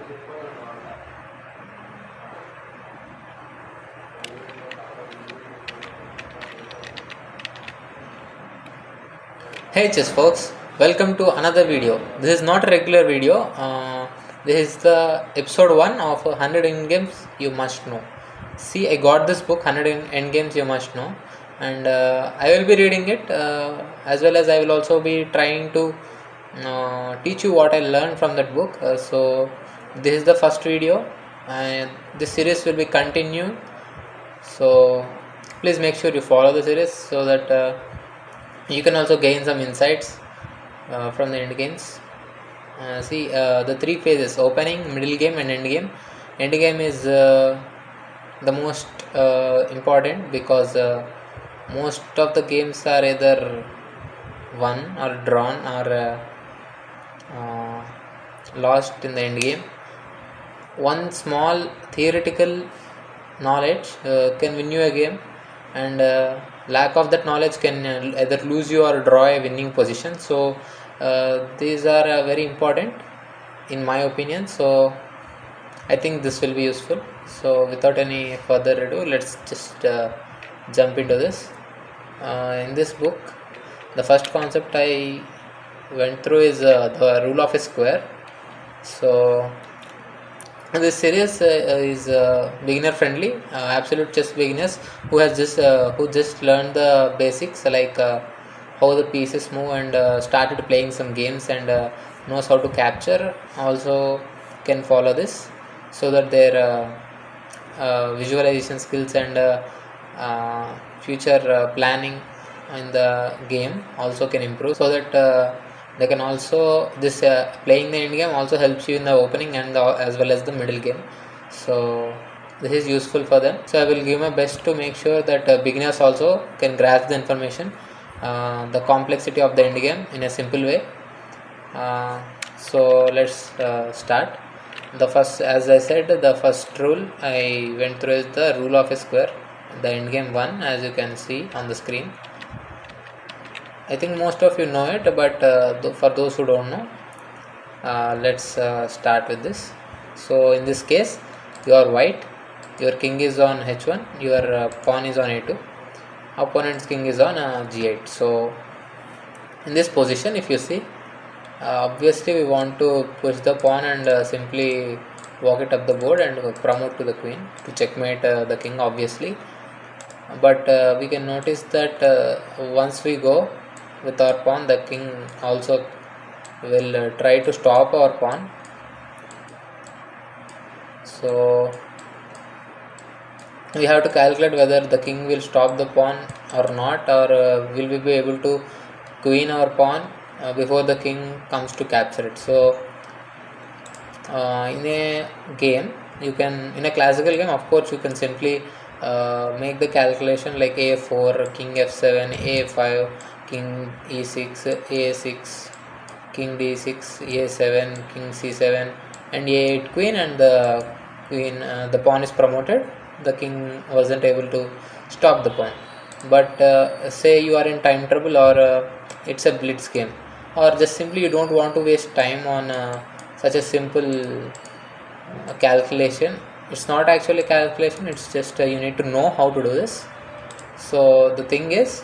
Hey chess folks, welcome to another video. This is not a regular video. This is the episode 1 of 100 Endgames You Must Know. See, I got this book 100 Endgames You Must Know, and I will be reading it as well as I will also be trying to teach you what I learned from that book. So, this is the first video, and this series will be continued. So, please make sure you follow the series so that you can also gain some insights from the end games. See the three phases: opening, middle game, and end game. End game is the most important because most of the games are either won or drawn or lost in the end game. One small theoretical knowledge can win you a game, and lack of that knowledge can either lose you or draw a winning position. So these are very important in my opinion. So I think this will be useful. So without any further ado, let's just jump into this. In this book, the first concept I went through is the rule of a square. So this series is beginner friendly, absolute chess beginners who just learned the basics, like how the pieces move, and started playing some games, and knows how to capture also can follow this, so that their visualization skills and future planning in the game also can improve, so that they can also this playing the end game also helps you in the opening and as well as the middle game. So this is useful for them. So I will give my best to make sure that beginners also can grasp the information, the complexity of the end game in a simple way. So let's start. The first, as I said, the first rule I went through is the rule of a square, the end game 1, as you can see on the screen. I think most of you know it, but for those who don't know, let's start with this. So in this case, you are white, your king is on h1, your pawn is on a2, opponent's king is on g8. So in this position, if you see, obviously we want to push the pawn and simply walk it up the board and promote to the queen to checkmate the king, obviously. But we can notice that once we go with our pawn, the king also will try to stop our pawn. So we have to calculate whether the king will stop the pawn or not, or will we be able to queen our pawn before the king comes to capture it. So in a game, you can, in a classical game, of course, you can simply make the calculation like a4, king f7, a5, king e6, a6, king d6, a7, king c7, and a8 queen, and the queen, the pawn is promoted. The king wasn't able to stop the pawn. But say you are in time trouble, or it's a blitz game, or just simply you don't want to waste time on such a simple calculation. It's not actually calculation, it's just you need to know how to do this. So the thing is,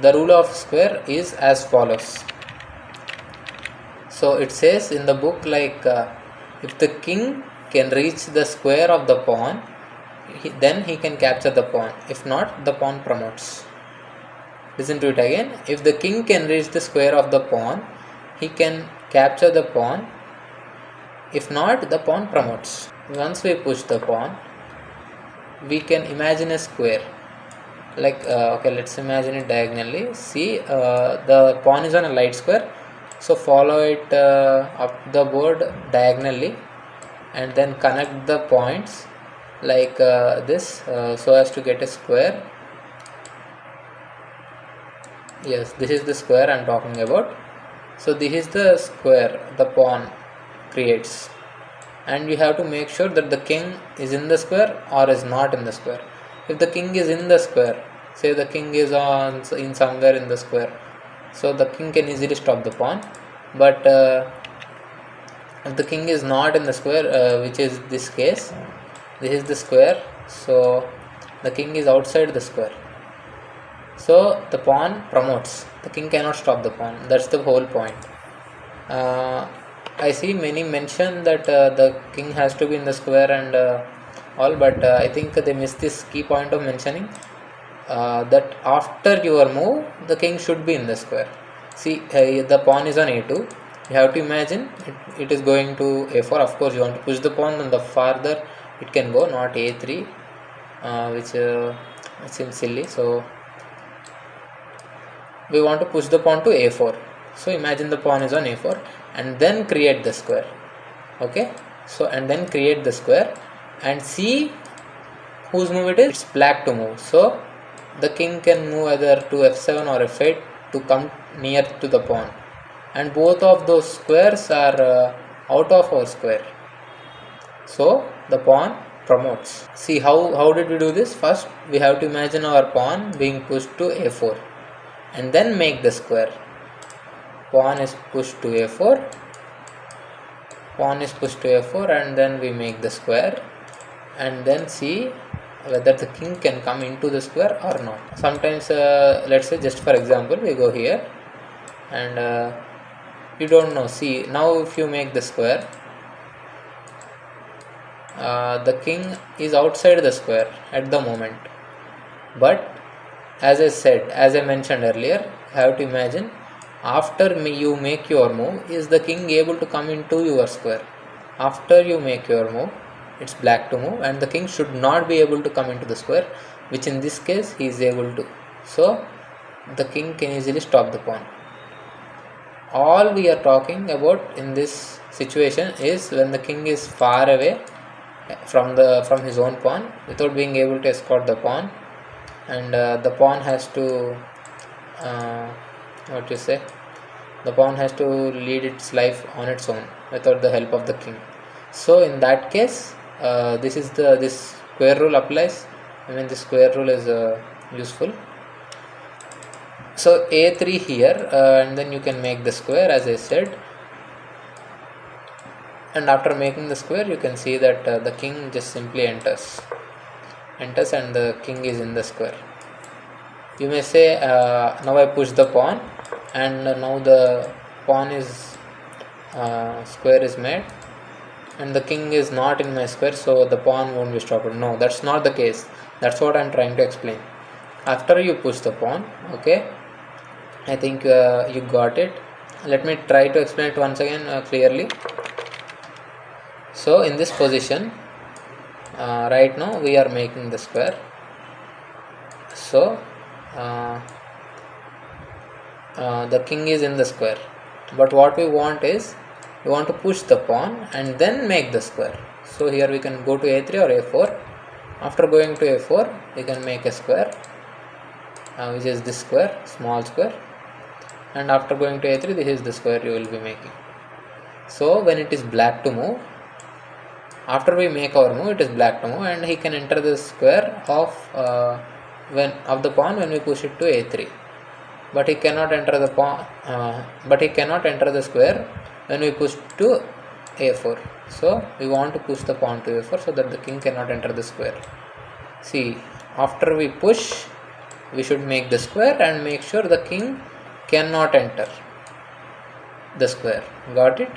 the rule of square is as follows. So it says in the book, like if the king can reach the square of the pawn, then he can capture the pawn. If not, the pawn promotes. Listen to it again. If the king can reach the square of the pawn, he can capture the pawn. If not, the pawn promotes. Once we push the pawn, we can imagine a square. Like okay, let's imagine it diagonally. See, the pawn is on a light square, so follow it up the board diagonally, and then connect the points like this, so as to get a square. Yes, this is the square I'm talking about. So this is the square the pawn creates, and you have to make sure that the king is in the square or is not in the square. If the king is in the square, say the king is on in somewhere in the square, so the king can easily stop the pawn. But if the king is not in the square, which is this case, this is the square, so the king is outside the square, so the pawn promotes, the king cannot stop the pawn. That's the whole point. uh, I see many mention that the king has to be in the square and all, but I think they miss this key point of mentioning that after your move the king should be in the square. See, the pawn is on a2, you have to imagine it is going to a4. Of course you want to push the pawn, and the farther it can go, not a3, which seems silly. So we want to push the pawn to a4, so imagine the pawn is on a4 and then create the square. Okay, so and then create the square and see whose move it is. It's black to move, so the king can move either to f7 or f8 to come near to the pawn, and both of those squares are out of our square, so the pawn promotes. See how did we do this? First we have to imagine our pawn being pushed to a4 and then make the square. Pawn is pushed to a4, pawn is pushed to a4, and then we make the square and then see whether the king can come into the square or not. Sometimes let's say, just for example, we go here and you don't know. See, now if you make the square, the king is outside the square at the moment, but as I mentioned earlier, you have to imagine after you make your move, is the king able to come into your square? After you make your move, it's black to move and the king should not be able to come into the square, which in this case he is able to, so the king can easily stop the pawn. All we are talking about in this situation is when the king is far away from his own pawn without being able to escort the pawn, and the pawn has to what you say, the pawn has to lead its life on its own without the help of the king. So in that case, this square rule applies. I mean, this square rule is useful. So a3 here, and then you can make the square as I said, and after making the square you can see that the king just simply enters and the king is in the square. You may say, now I push the pawn and now the pawn is square is made and the king is not in my square, so the pawn won't be stopped. No, that's not the case. That's what I'm trying to explain. After you push the pawn, okay, I think you got it. Let me try to explain it once again clearly. So in this position, right now we are making the square, so the king is in the square, but what we want is we want to push the pawn and then make the square. So here we can go to a3 or a4. After going to a4 we can make a square, which is this square, small square, and after going to a3 this is the square you will be making. So when it is black to move, after we make our move, it is black to move and he can enter the square of the pawn when we push it to a3, but he cannot enter the pawn the square when we push to a4. So we want to push the pawn to a4 so that the king cannot enter the square. See, after we push we should make the square and make sure the king cannot enter the square. Got it?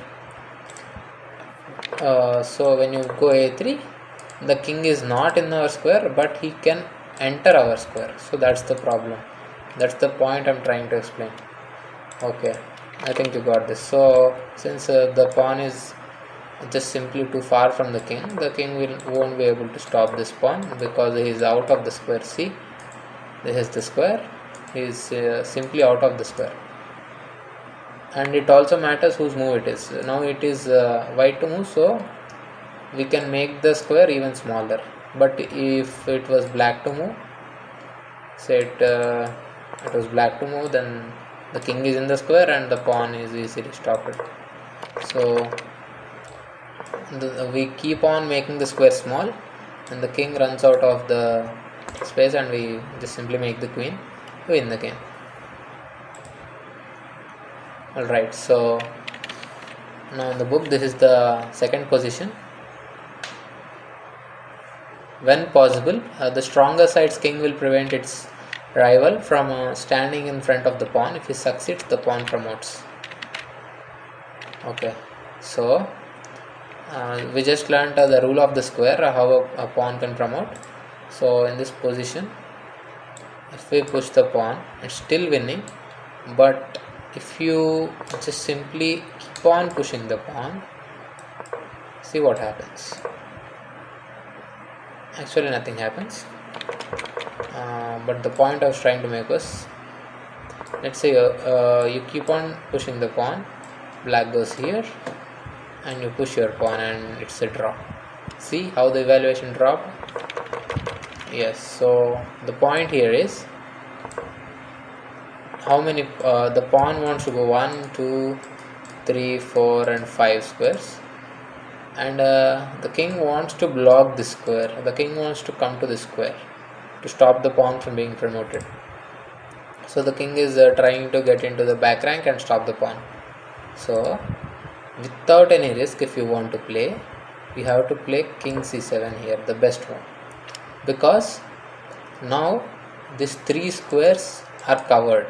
So when you go a3, the king is not in our square but he can enter our square, so that's the problem. That's the point I'm trying to explain. Okay, I think you got this. So since the pawn is just simply too far from the king won't be able to stop this pawn because he is out of the square. See, this is the square, he is simply out of the square. And it also matters whose move it is. Now it is white to move, so we can make the square even smaller. But if it was black to move, say it was black to move, then the king is in the square and the pawn is easily stopped. So we keep on making the square small and the king runs out of the space and we just simply make the queen to win the game. Alright, so Now in the book, this is the second position. When possible, the stronger side's king will prevent its rival from standing in front of the pawn. If he succeeds, the pawn promotes. Okay, so we just learned the rule of the square, how a pawn can promote. So in this position, if we push the pawn, it's still winning, but if you just simply keep on pushing the pawn, see what happens. Actually nothing happens, but the point I was trying to make was, let's say you keep on pushing the pawn, black goes here, and you push your pawn and it's a draw. See how the evaluation dropped? Yes, so the point here is how many the pawn wants to go 1, 2, 3, 4 and 5 squares, and the king wants to block this square. The king wants to come to this square to stop the pawn from being promoted. So the king is trying to get into the back rank and stop the pawn. So without any risk, if you want to play, you have to play king c7 here, the best one, because now these 3 squares are covered,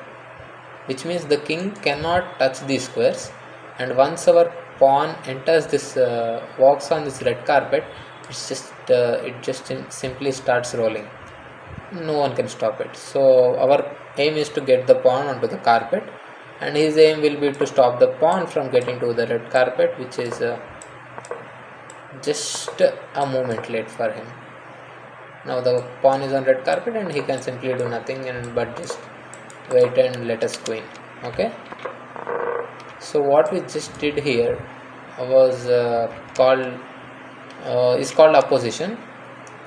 which means the king cannot touch these squares, and once our pawn enters this walks on this red carpet, it just simply starts rolling. No one can stop it. So our aim is to get the pawn onto the carpet, and his aim will be to stop the pawn from getting to the red carpet, which is just a moment late for him. Now the pawn is on red carpet and he can simply do nothing but just wait and let us queen. Okay, so what we just did here was called opposition,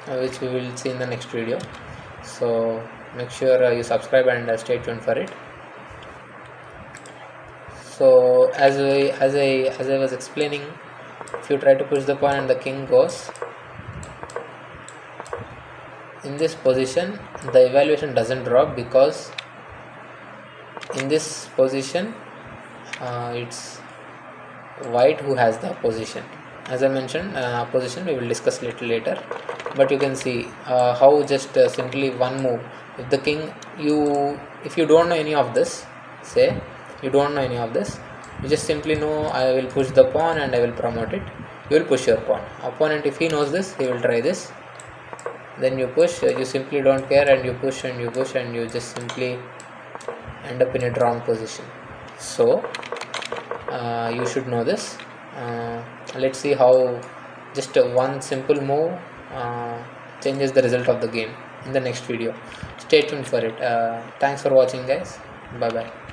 which we will see in the next video. So make sure you subscribe and stay tuned for it. So as I was explaining, if you try to push the pawn and the king goes in this position, the evaluation doesn't drop, because in this position it's white who has the opposition. As I mentioned, opposition we will discuss little later, but you can see how just simply one move, if the king, if you don't know any of this, say you don't know any of this, you just simply know I will push the pawn and I will promote it. You will push your pawn. Opponent, if he knows this, he will try this. Then you push, you simply don't care, and you push and you push, and you just simply end up in a drawn position. So you should know this. Let's see how just one simple move changes the result of the game in the next video. Stay tuned for it. Thanks for watching, guys. Bye bye.